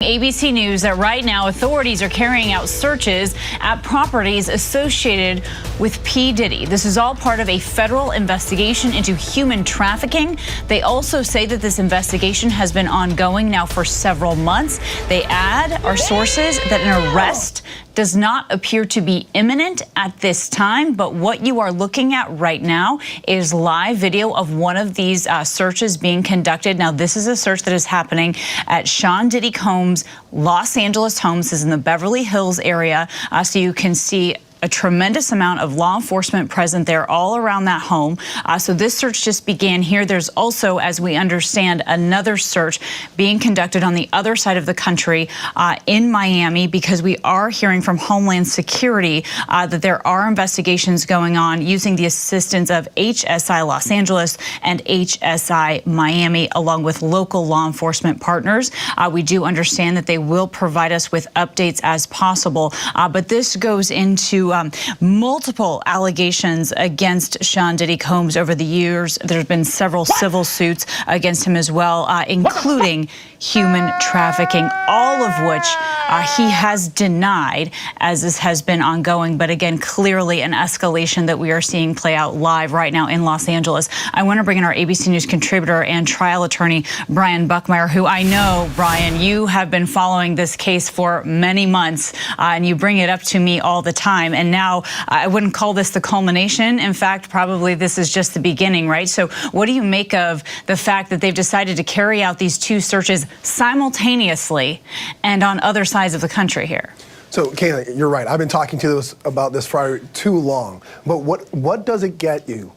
ABC News that right now authorities are carrying out searches at properties associated with P. Diddy. This is all part of a federal investigation into human trafficking. They also say that this investigation has been ongoing now for several months. They add, our sources, that an arrest does not appear to be imminent at this time, but what you are looking at right now is live video of one of these searches being conducted. Now, this is a search that is happening at Sean Diddy Combs' Los Angeles home. This is in the Beverly Hills area, so you can see a tremendous amount of law enforcement present there all around that home. So this search just began here. There's also, as we understand, another search being conducted on the other side of the country in Miami, because we are hearing from Homeland Security that there are investigations going on using the assistance of HSI Los Angeles and HSI Miami, along with local law enforcement partners. We do understand that they will provide us with updates as possible, but this goes into multiple allegations against Sean Diddy Combs over the years. There's been several civil suits against him as well, including human trafficking, all of which he has denied as this has been ongoing. But again, clearly an escalation that we are seeing play out live right now in Los Angeles. I want to bring in our ABC News contributor and trial attorney, Brian Buckmeyer, who I know, Brian, you have been following this case for many months, and you bring it up to me all the time. And now I wouldn't call this the culmination. In fact, probably this is just the beginning, right? So what do you make of the fact that they've decided to carry out these two searches simultaneously and on other sides of the country here? So, Kayla, you're right. I've been talking to us about this for too long. But what does it get you?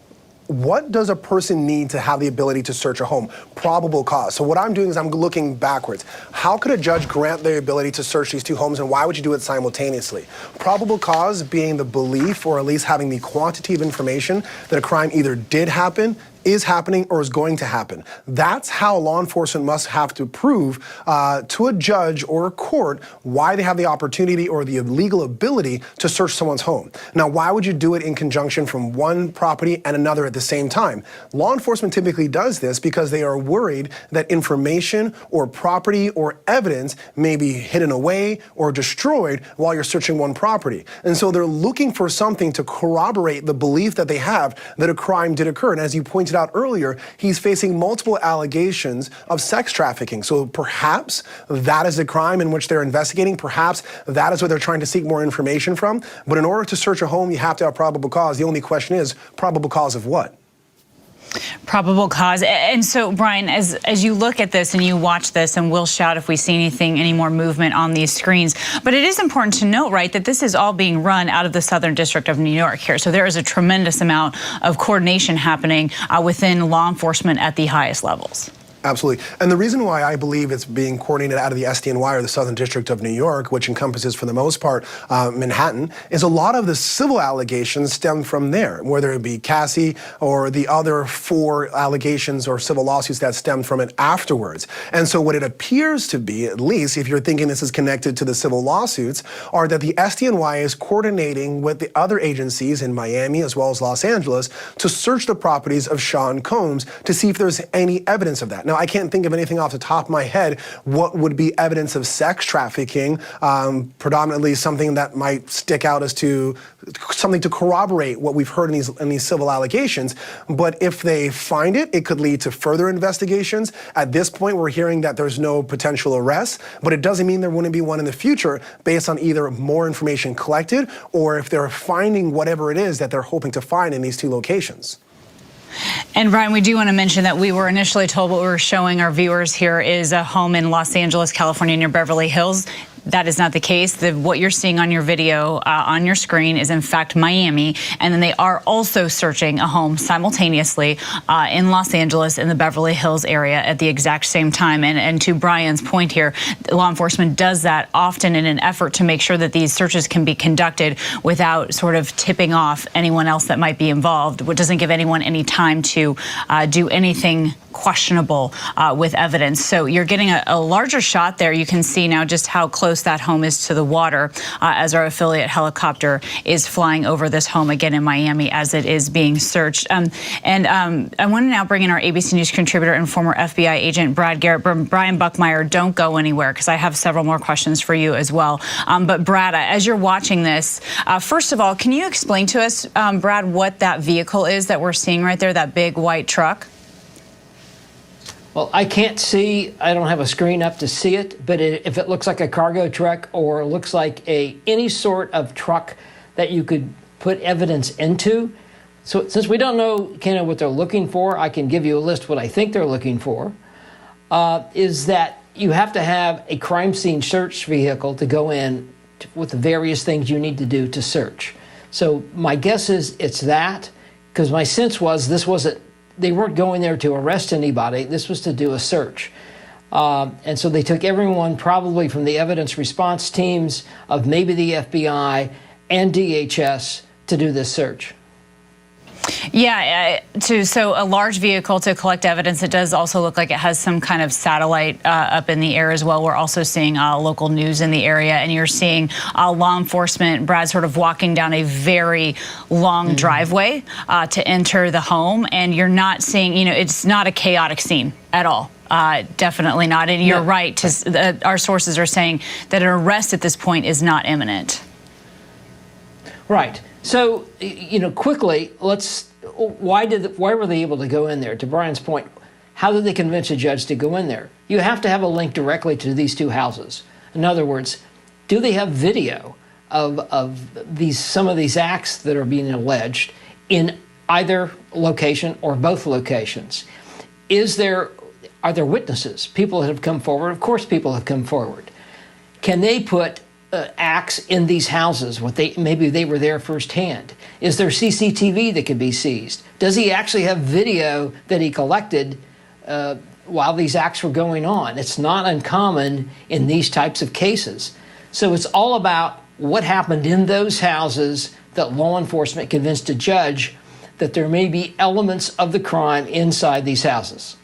What does a person need to have the ability to search a home? Probable cause. So what I'm doing is I'm looking backwards. How could a judge grant the ability to search these two homes, and why would you do it simultaneously? Probable cause being the belief, or at least having the quantity of information that a crime either did happen, is happening, or is going to happen. That's how law enforcement must have to prove to a judge or a court why they have the opportunity or the legal ability to search someone's home. Now, why would you do it in conjunction from one property and another at the same time? Law enforcement typically does this because they are worried that information or property or evidence may be hidden away or destroyed while you're searching one property. And so they're looking for something to corroborate the belief that they have that a crime did occur. And as you pointed out earlier, he's facing multiple allegations of sex trafficking. So perhaps that is a crime in which they're investigating. Perhaps that is what they're trying to seek more information from. But in order to search a home, you have to have probable cause. The only question is, probable cause of what? Probable cause. And so, Brian, as you look at this and you watch this, and we'll shout if we see any more movement on these screens, but it is important to note, right, that this is all being run out of the Southern District of New York here. So there is a tremendous amount of coordination happening within law enforcement at the highest levels. Absolutely. And the reason why I believe it's being coordinated out of the SDNY, or the Southern District of New York, which encompasses, for the most part, Manhattan, is a lot of the civil allegations stem from there, whether it be Cassie or the other 4 allegations or civil lawsuits that stemmed from it afterwards. And so what it appears to be, at least if you're thinking this is connected to the civil lawsuits, are that the SDNY is coordinating with the other agencies in Miami as well as Los Angeles to search the properties of Sean Combs to see if there's any evidence of that. Now, I can't think of anything off the top of my head what would be evidence of sex trafficking, predominantly something that might stick out as to something to corroborate what we've heard in these civil allegations. But if they find it, it could lead to further investigations. At this point, we're hearing that there's no potential arrest, but it doesn't mean there wouldn't be one in the future based on either more information collected or if they're finding whatever it is that they're hoping to find in these 2 locations. And Brian, we do want to mention that we were initially told what we were showing our viewers here is a home in Los Angeles, California, near Beverly Hills. That is not the case. What you're seeing on your video on your screen is in fact Miami, and then they are also searching a home simultaneously in Los Angeles in the Beverly Hills area at the exact same time. And to Brian's point here, law enforcement does that often in an effort to make sure that these searches can be conducted without sort of tipping off anyone else that might be involved, which doesn't give anyone any time to do anything questionable with evidence. So you're getting a larger shot there. You can see now just how close close that home is to the water, as our affiliate helicopter is flying over this home again in Miami as it is being searched. I want to now bring in our ABC News contributor and former FBI agent Brad Garrett. Brian Buckmeyer, don't go anywhere because I have several more questions for you as well. But Brad, as you're watching this, first of all, can you explain to us, Brad, what that vehicle is that we're seeing right there, that big white truck? Well, I can't see, I don't have a screen up to see it, but if it looks like a cargo truck or looks like any sort of truck that you could put evidence into. So since we don't know kind of what they're looking for, I can give you a list what I think they're looking for, is that you have to have a crime scene search vehicle to go in with the various things you need to do to search. So my guess is it's that, because my sense was they weren't going there to arrest anybody. This was to do a search. And so they took everyone probably from the evidence response teams of maybe the FBI and DHS to do this search. Yeah, so a large vehicle to collect evidence. It does also look like it has some kind of satellite up in the air as well. We're also seeing local news in the area, and you're seeing law enforcement, Brad, sort of walking down a very long driveway to enter the home, and you're not seeing, it's not a chaotic scene at all. Definitely not. And you're right. Our sources are saying that an arrest at this point is not imminent. Right. So, quickly, why were they able to go in there? To Brian's point, how did they convince a judge to go in there? You have to have a link directly to these two houses. In other words, do they have video of some of these acts that are being alleged in either location or both locations? Are there witnesses? People that have come forward? Of course people have come forward. Can they put acts in these houses? Maybe they were there firsthand. Is there CCTV that could be seized? Does he actually have video that he collected while these acts were going on? It's not uncommon in these types of cases. So it's all about what happened in those houses that law enforcement convinced a judge that there may be elements of the crime inside these houses.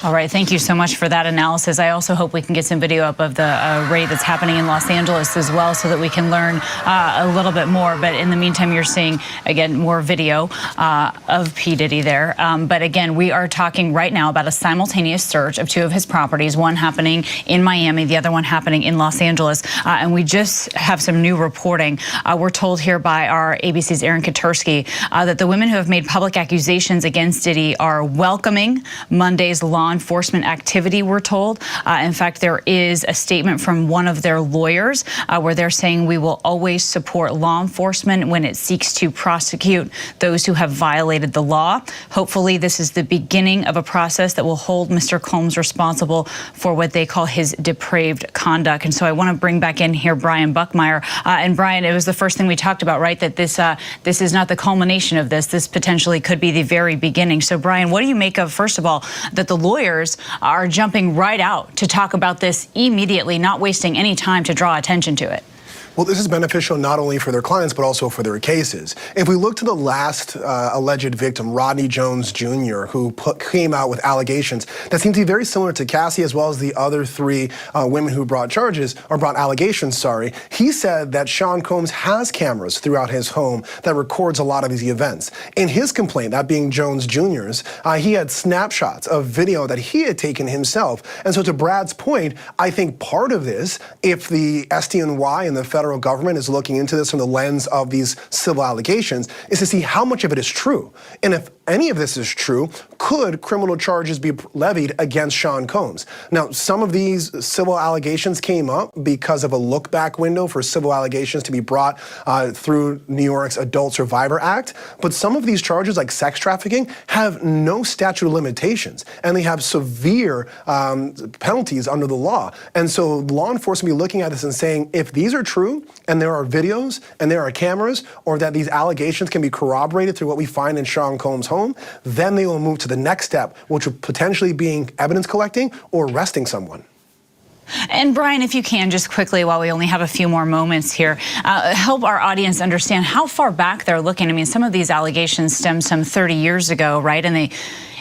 All right, thank you so much for that analysis. I also hope we can get some video up of the raid that's happening in Los Angeles as well, so that we can learn a little bit more. But in the meantime, you're seeing, again, more video of P. Diddy there. But again, we are talking right now about a simultaneous search of two of his properties, one happening in Miami, the other one happening in Los Angeles. And we just have some new reporting. We're told here by our ABC's Aaron Katursky that the women who have made public accusations against Diddy are welcoming Monday's law enforcement activity, we're told. In fact, there is a statement from one of their lawyers where they're saying we will always support law enforcement when it seeks to prosecute those who have violated the law. Hopefully, this is the beginning of a process that will hold Mr. Combs responsible for what they call his depraved conduct. And so I want to bring back in here Brian Buckmeyer. And Brian, it was the first thing we talked about, right? That this is not the culmination of this. This potentially could be the very beginning. So Brian, what do you make of, first of all, that the lawyers are jumping right out to talk about this immediately, not wasting any time to draw attention to it? Well, this is beneficial not only for their clients, but also for their cases. If we look to the last alleged victim, Rodney Jones Jr., who came out with allegations that seem to be very similar to Cassie, as well as the other three women who brought allegations, he said that Sean Combs has cameras throughout his home that records a lot of these events. In his complaint, that being Jones Jr.'s, he had snapshots of video that he had taken himself. And so to Brad's point, I think part of this, if the SDNY and the federal government is looking into this from the lens of these civil allegations, is to see how much of it is true. And if any of this is true, could criminal charges be levied against Sean Combs? Now, some of these civil allegations came up because of a look-back window for civil allegations to be brought through New York's Adult Survivor Act. But some of these charges, like sex trafficking, have no statute of limitations, and they have severe penalties under the law. And so law enforcement will be looking at this and saying, if these are true, and there are videos, and there are cameras, or that these allegations can be corroborated through what we find in Sean Combs' home, then they will move to the next step, which would potentially be evidence collecting or arresting someone. And Brian, if you can, just quickly, while we only have a few more moments here, help our audience understand how far back they're looking. I mean, some of these allegations stem some 30 years ago, right? And they,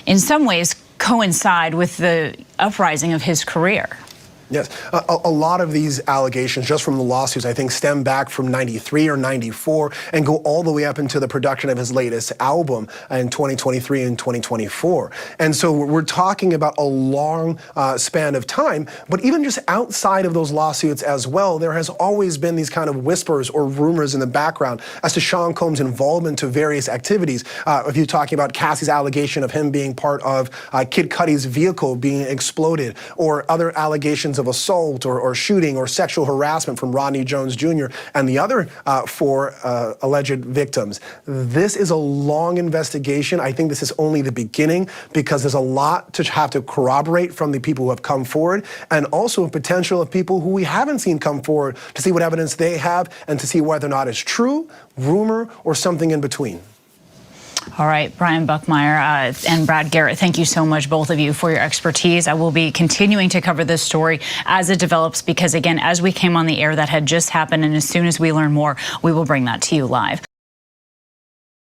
in some ways, coincide with the uprising of his career. Yes, a lot of these allegations, just from the lawsuits, I think stem back from '93 or '94 and go all the way up into the production of his latest album in 2023 and 2024. And so we're talking about a long span of time, but even just outside of those lawsuits as well, there has always been these kind of whispers or rumors in the background as to Sean Combs' involvement to various activities. If you're talking about Cassie's allegation of him being part of Kid Cudi's vehicle being exploded, or other allegations of assault or shooting or sexual harassment from Rodney Jones Jr. and the other four alleged victims. This is a long investigation. I think this is only the beginning, because there's a lot to have to corroborate from the people who have come forward, and also a potential of people who we haven't seen come forward to see what evidence they have and to see whether or not it's true, rumor, or something in between. All right, Brian Buckmeyer and Brad Garrett, thank you so much, both of you, for your expertise. I will be continuing to cover this story as it develops, because, again, as we came on the air, that had just happened, and as soon as we learn more, we will bring that to you live.